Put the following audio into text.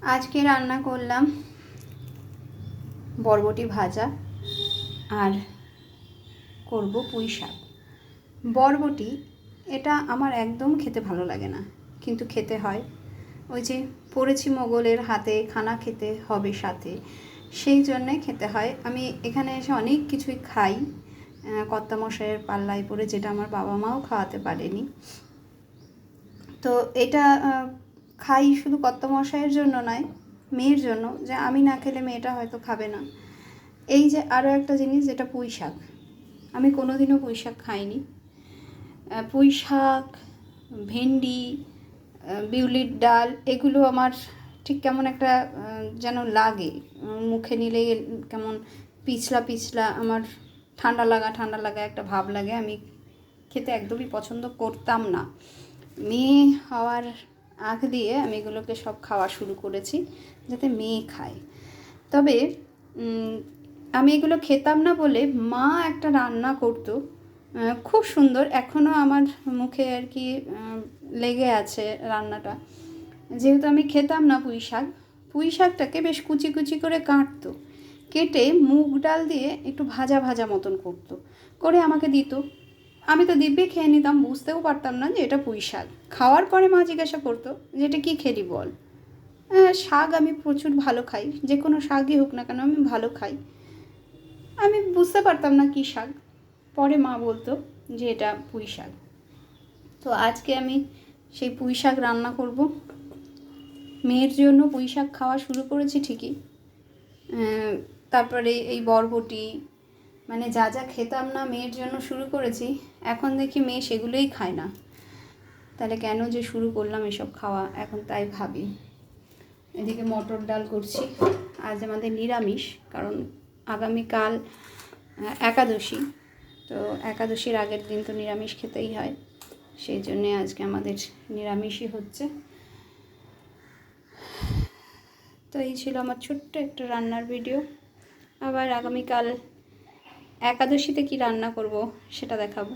আজকে রান্না করলাম বরবটি ভাজা আর করব পুঁই শাক। বরবটি এটা আমার একদম খেতে ভালো লাগে না, কিন্তু খেতে হয়। ওই যে পড়েছি মোগলের হাতে, খানা খেতে হবে সাথে, সেই জন্যে খেতে হয়। আমি এখানে এসে অনেক কিছুই খাই কর্তামশাইয়ের পাল্লায় পড়ে, যেটা আমার বাবা মাও খাওয়াতে পারেনি। তো এটা খাই শুধু কর্তামশাইয়ের জন্য নয়, মেয়ের জন্য, যে আমি না খেলে মেয়েটা হয়তো খাবে না। এই যে আরও একটা জিনিস, যেটা পুঁই শাক, আমি কোনোদিনও পুঁই শাক খাইনি। পুঁই শাক, ভেন্ডি, বিউলির ডাল, এগুলো আমার ঠিক কেমন একটা যেন লাগে, মুখে নিলে কেমন পিছলা পিছলা, আমার ঠান্ডা লাগা একটা ভাব লাগে। আমি খেতে একদমই পছন্দ করতাম না। মেয়ে হওয়ার আগ দিয়ে আমি এগুলোকে সব খাওয়া শুরু করেছি, যাতে মেয়ে খায়। তবে আমি এগুলো খেতাম না বলে মা একটা রান্না করতো খুব সুন্দর, এখনও আমার মুখে আর কি লেগে আছে রান্নাটা। যেহেতু আমি খেতাম না পুঁই শাকটাকে বেশ কুচি কুচি করে কাটতো, কেটে মুগ ডাল দিয়ে একটু ভাজা ভাজা মতন করতো, করে আমাকে দিত। আমি তো দিব্যি খেয়ে নিতাম, বুঝতেও পারতাম না যে এটা পুঁই শাক। খাওয়ার পরে মা জিজ্ঞাসা করতো যে এটা কী খেলি বল। শাক আমি প্রচুর ভালো খাই, যে কোনো শাকই হোক না কেন আমি ভালো খাই। আমি বুঝতে পারতাম না কী শাক, পরে মা বলতো যে এটা পুঁই শাক। তো আজকে আমি সেই পুঁই শাক রান্না করব। মেয়ের জন্য পুঁই শাক খাওয়া শুরু করেছি ঠিকই, তারপরে এই বরবটি, মানে যা যা খেতাম না মেয়ের জন্য শুরু করেছি, এখন দেখি মেয়ে সেগুলোই খায় না। তাহলে কেন যে শুরু করলাম এসব খাওয়া, এখন তাই ভাবি। এদিকে মটর ডাল করছি, আজ আমাদের নিরামিষ, কারণ আগামীকাল একাদশী। তো একাদশীর আগের দিন তো নিরামিষ খেতেই হয়, সেই জন্যে আজকে আমাদের নিরামিষই হচ্ছে। তো এই ছিল আমার ছোট্ট একটা রান্নার ভিডিও। আবার আগামীকাল একাদশীতে কি রান্না করব সেটা দেখাবো।